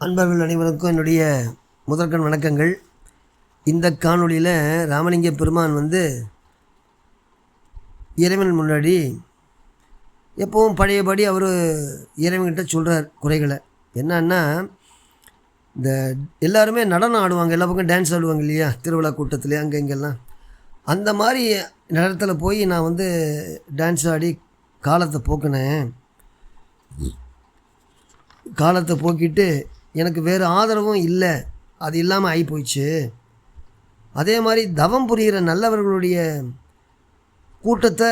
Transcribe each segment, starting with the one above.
அன்பர்கள் அனைவருக்கும் என்னுடைய முதற்கண் வணக்கங்கள். இந்த காணொளியில் ராமலிங்க பெருமான் இறைவன் முன்னாடி எப்பவும் பழையபடி அவர் இறைவன்கிட்ட சொல்கிறார் குறைகளை. என்னன்னா, இந்த எல்லாருமே நடனம் ஆடுவாங்க, எல்லா பக்கம் டான்ஸ் ஆடுவாங்க இல்லையா, திருவிழா கூட்டத்தில் அங்கே இங்கெல்லாம். அந்த மாதிரி நேரத்தில் போய் நான் டான்ஸ் ஆடி காலத்தை போக்கிட்டு எனக்கு வேறு ஆதரவும் இல்லை, அது இல்லாமல் ஆகி போயிடுச்சு. அதே மாதிரி தவம் புரிகிற நல்லவர்களுடைய கூட்டத்தை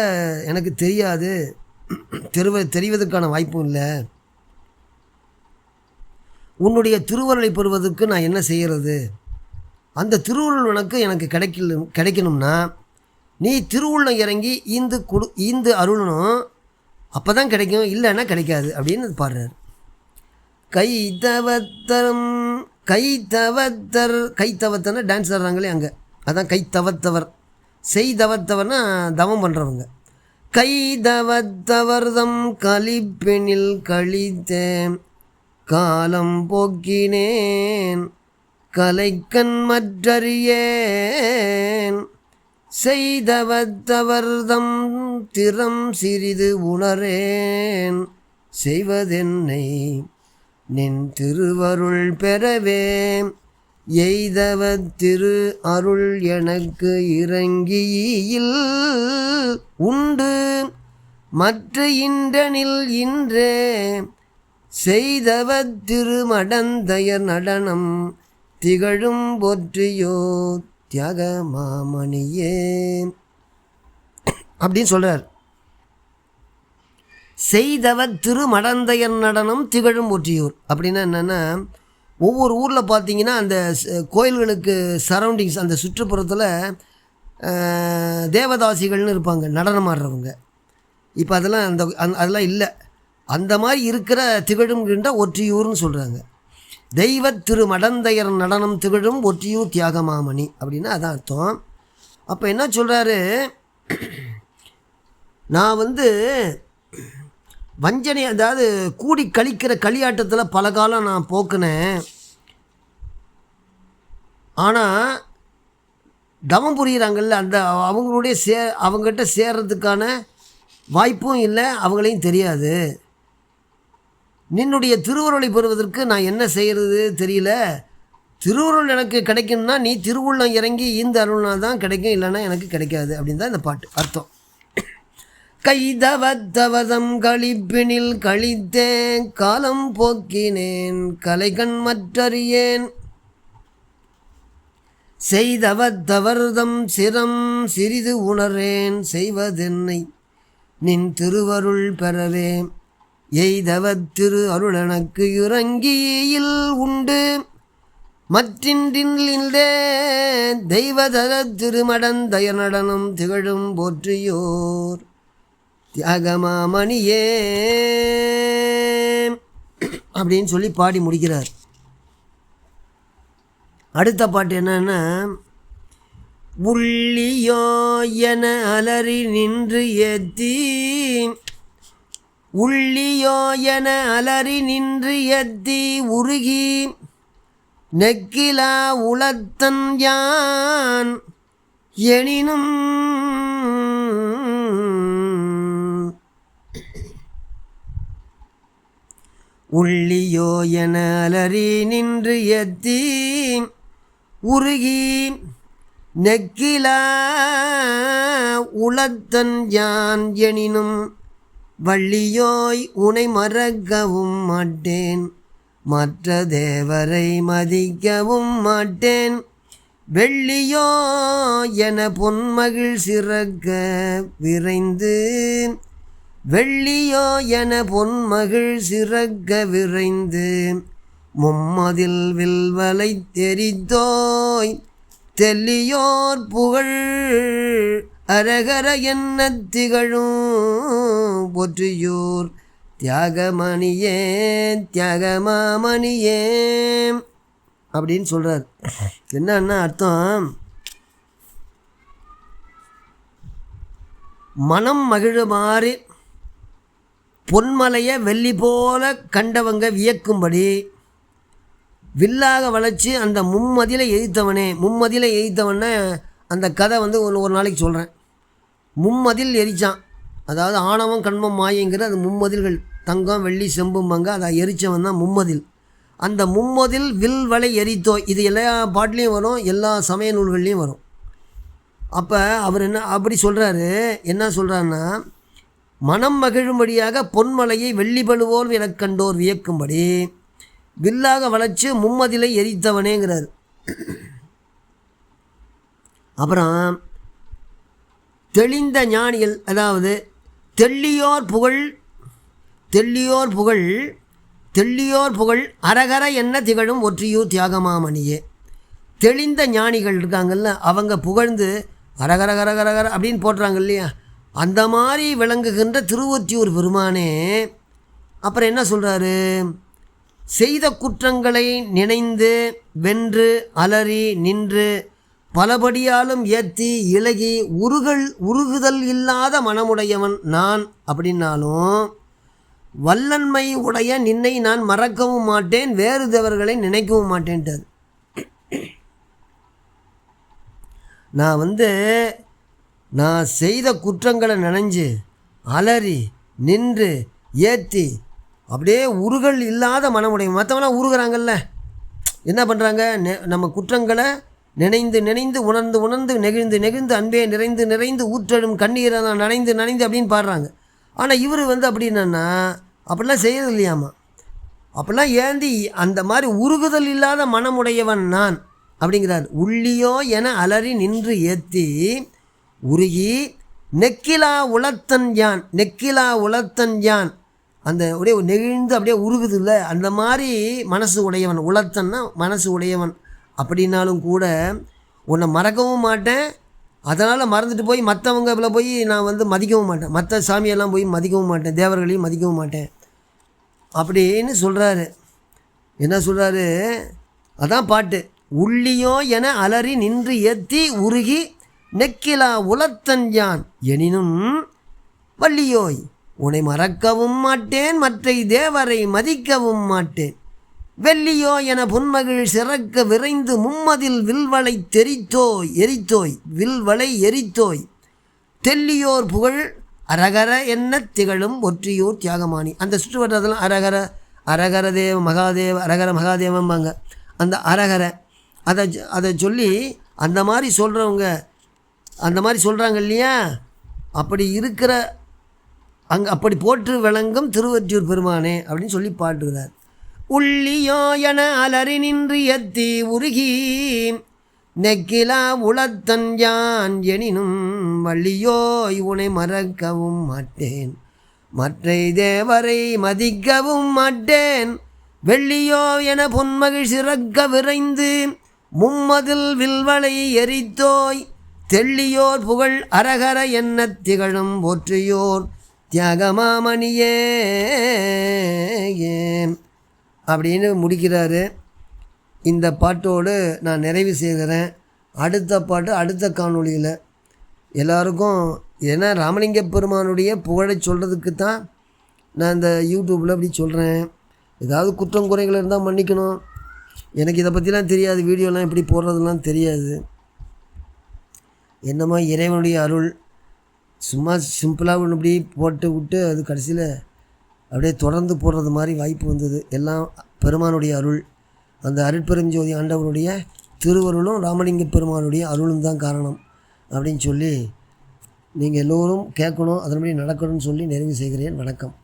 எனக்கு தெரிவதற்கான வாய்ப்பும் இல்லை. உன்னுடைய திருவருளை பெறுவதற்கு நான் என்ன செய்கிறது? அந்த திருவருள் எனக்கு கிடைக்கணும்னா நீ திருவுள்ளம் இறங்கி ஈந்து அருளணும், அப்போ தான் கிடைக்கும், இல்லைன்னா கிடைக்காது அப்படின்னு பாடுறார். கைத்தவத்தர்னா டான்ஸ் ஆடுறாங்களே அங்கே, அதான் கைத்தவத்தவர். செய்தவத்தவர்னா தவம் பண்ணுறவங்க. கைதவத்தவர்தம் கலிப்பெனில் கழித்தேன் காலம் போக்கினேன் கலைக்கண் மற்றறியேன் செய்தவத்தவர்தம் திறம் சிறிது உணரேன் செய்வதென்னை நின் திருவருள் பெறவே எய்தவ திரு அருள் எனக்கு இறங்கியில் உண்டு மற்ற இன்றனில் இன்றே செய்தவ திருமடந்தையர் நடனம் திகழும் போற்றியோ தியாக மாமணியே அப்படின்னு சொல்கிறார். செய்தவர் திருமடந்தையர் நடனம் திகழும் போற்றியோர் அப்படின்னா என்னென்னா, ஒவ்வொரு ஊரில் பார்த்தீங்கன்னா அந்த கோயில்களுக்கு சரௌண்டிங்ஸ், அந்த சுற்றுப்புறத்தில் தேவதாசிகள்னு இருப்பாங்க, நடனம் ஆடுறவங்க. இப்போ அதெல்லாம் இல்லை. அந்த மாதிரி இருக்கிற திகழும்கின்ற ஒற்றியூர்னு சொல்கிறாங்க. தெய்வ திருமடந்தையர் நடனம் திகழும் ஒற்றியூர் தியாகமாமணி அப்படின்னா அதான் அர்த்தம். அப்போ என்ன சொல்கிறாரு, நான் வஞ்சனை, அதாவது கூடி கழிக்கிற களியாட்டத்தில் பல காலம் நான் போக்குனேன். ஆனால் தவம் புரிகிறாங்கல்ல, அவங்ககிட்ட சேர்றதுக்கான வாய்ப்பும் இல்லை, அவங்களையும் தெரியாது. நின்னுடைய திருவருளை பெறுவதற்கு நான் என்ன செய்கிறது தெரியல. திருவருள் எனக்கு கிடைக்கணும்னா நீ திருவுள்ளம் இறங்கி இந்த அருள்னா தான் கிடைக்கும், இல்லைன்னா எனக்கு கிடைக்காது அப்படின்னு தான் இந்த பாட்டு அர்த்தம். கைதவத்தவதம் கழிப்பினில் கழித்தேன் காலம் போக்கினேன் கலைகண் மற்றறியேன் செய்தவத்தவர்தம் சிரம் சிறிது உணரேன் செய்வதென்னை நின் திருவருள் பெறவே எய்தவ திரு அருள் எனக்கு இறங்கியில் உண்டு மற்றின்றின்லே தெய்வதர திருமடந்தையர் நடனம் திகழும் போற்றியோர் தியாகமாமணியே அப்படின்னு சொல்லி பாடி முடிக்கிறார். அடுத்த பாட்டு என்னன்னா, உள்ளியோ என அலறி நின்று ஏத்தி உள்ளியோ என அலறி நின்று ஏத்தி உருகி நெக்கிலா உளத்தன் யான் எனினும் உள்ளியோ என அலறி நின்று ஏத்தி உருகி நெக்கிலா உளத்தன் யான் எனினும் வள்ளியோய் உனை மறக்கவும் மாட்டேன் மற்ற தேவரை மதிக்கவும் மாட்டேன் வெள்ளியோ என பொன்மகிழ் சிறக்க விரைந்து வெள்ளியோ என பொன்மகிழ் சிறக்க விரைந்து மும்மதில் வில்வலை தெரித்தோய் தெல்லியோர் புகழ் அரகர என்ன திகழும் போற்றியோர் தியாகமணியே தியாகமாமணியே அப்படின்னு சொல்கிறார். என்னன்னா அர்த்தம், மனம் மகிழுமாறு பொன்மலையை வெள்ளி போல கண்டவங்க வியக்கும்படி வில்லாக வளைச்சி அந்த மும்மதிலை எரித்தவனே அந்த கதை வந்து ஒரு நாளைக்கு சொல்கிறேன். மும்மதில் எரித்தான், அதாவது ஆணவம் கண்மம் மாயங்கிற அது மும்மதில்கள், தங்கம் வெள்ளி செம்பும்பாங்க, அதை எரித்தவன் தான் மும்மதில். அந்த மும்மதில் வில் வளை எரித்தோய், இது எல்லா பாட்டிலையும் வரும், எல்லா சமய நூல்கள்லேயும் வரும். அப்போ அவர் அப்படி சொல்கிறாரு. என்ன சொல்கிறாருன்னா, மனம் மகிழும்படியாக பொன்மலையை வெள்ளி பழுவோர் எனக் கண்டோர் வியக்கும்படி வில்லாக வளைச்சு மும்மதிலை எரித்தவனேங்கிறார். அப்புறம் தெளிந்த ஞானிகள், அதாவது தெள்ளியோர் புகழ் அரகர என்ன திகழும் ஒற்றியூர் தியாகமாமணியே. தெளிந்த ஞானிகள் இருக்காங்கல்ல, அவங்க புகழ்ந்து அரகரகரகரகர அப்படின்னு போடுறாங்க இல்லையா, அந்த மாதிரி விளங்குகின்ற திருவொற்றியூர் பெருமானே. அப்புறம் என்ன சொல்கிறாரு, செய்த குற்றங்களை நினைந்து வென்று அலறி நின்று பலபடியாலும் ஏற்றி இலகி உருகுதல் இல்லாத மனமுடையவன் நான் அப்படின்னாலும் வல்லன்மை உடைய நின்னை நான் மறக்கவும் மாட்டேன், வேறு தேவர்களை நினைக்கவும் மாட்டேன்ட்டார். நான் செய்த குற்றங்களை நினைஞ்சு அலறி நின்று ஏற்றி அப்படியே உருகல் இல்லாத மனமுடையவன். மற்றவங்களாம் உருகிறாங்கல்ல, என்ன பண்ணுறாங்க, நம்ம குற்றங்களை நினைந்து உணர்ந்து நெகிழ்ந்து அன்பே நிறைந்து ஊற்றெடும் கண்ணீரை நான் நனைந்து அப்படின்னு பாடுறாங்க. ஆனால் இவர் அப்படி என்னன்னா அப்படிலாம் செய்கிறது இல்லையாமா. அப்படிலாம் ஏந்தி அந்த மாதிரி உருகுதல் இல்லாத மனமுடையவன் நான் அப்படிங்கிறார். உள்ளியோ என அலறி நின்று ஏற்றி உருகி நெக்கிலா உளத்தன் யான் அந்த அப்படியே நெகிழ்ந்து அப்படியே உருகுது இல்லை, அந்த மாதிரி மனசு உடையவன். உளத்தன்னா மனசு உடையவன் அப்படின்னாலும் கூட உன்னை மறக்கவும் மாட்டேன், அதனால் மறந்துட்டு போய் மற்றவங்க போய் நான் மதிக்கவும் மாட்டேன், மற்ற சாமியெல்லாம் போய் மதிக்கவும் மாட்டேன், தேவர்களையும் மதிக்கவும் மாட்டேன் அப்படின்னு சொல்கிறாரு. என்ன சொல்கிறாரு, அதான் பாட்டு. உள்ளியோ என அலறி நின்று ஏற்றி உருகி நெக்கிலா உளத்தன் யான் எனினும் வள்ளியோய் உன்னை மறக்கவும் மாட்டேன், மற்றை தேவரை மதிக்கவும் மாட்டேன். வெள்ளியோ என புன்மகிழ் சிறக்க விரைந்து மும்மதில் வில்வளை எரித்தோய் தெல்லியோர் புகழ் அரகர என்ன திகழும் ஒற்றியூர் தியாகமானி. அந்த சுற்றுவட்டத்தில் அரகர தேவ மகாதேவ அரகர மகாதேவம்பாங்க. அந்த அரகர அதை சொல்லி அந்த மாதிரி சொல்கிறவங்க அந்த மாதிரி சொல்கிறாங்க இல்லையா, அப்படி இருக்கிற அப்படி போற்று விளங்கும் திருவொற்றியூர் பெருமானே அப்படின்னு சொல்லி பாட்டுகிறார். உள்ளியோ என அலறி நின்று எத்தி உருகி நெக்கிலா உளத்தன் யான் எனினும் வள்ளியோ இவனை மறக்கவும் மாட்டேன், மற்றை தேவரை மதிக்கவும் மாட்டேன். வெள்ளியோ என பொன்மகிழ் சிறக்க விரைந்து மும்மதில் வில்வளை எரித்தோய் தெள்ளியோர் புகழ் அரகர என்ன திகழும் ஒற்றியோர் தியாகமாமணியே அப்படின்னு முடிக்கிறாரு. இந்த பாட்டோடு நான் நிறைவு செய்கிறேன். அடுத்த பாட்டு அடுத்த காணொளியில் எல்லாருக்கும், ஏன்னா ராமலிங்க பெருமானுடைய புகழை சொல்கிறதுக்கு தான் நான் இந்த யூடியூப்பில் அப்படி சொல்கிறேன். ஏதாவது குற்றம் குறைகள் இருந்தால் மன்னிக்கணும், எனக்கு இதை பற்றிலாம் தெரியாது, வீடியோலாம் எப்படி போடுறதுலாம் தெரியாது. என்னமோ இறைவனுடைய அருள், சும்மா சிம்பிளாக ஒன்று இப்படி போட்டு விட்டு அது கடைசியில் அப்படியே தொடர்ந்து போடுறது மாதிரி வாய்ப்பு வந்தது. எல்லாம் பெருமானுடைய அருள், அந்த அருட்பெருஞ்சோதி ஆண்டவனுடைய திருவருளும் ராமலிங்க பெருமானுடைய அருளும் தான் காரணம் அப்படின்னு சொல்லி நீங்கள் எல்லோரும் கேட்கணும், அதன்படி நடக்கணும்னு சொல்லி நிறைவு செய்கிறேன். வணக்கம்.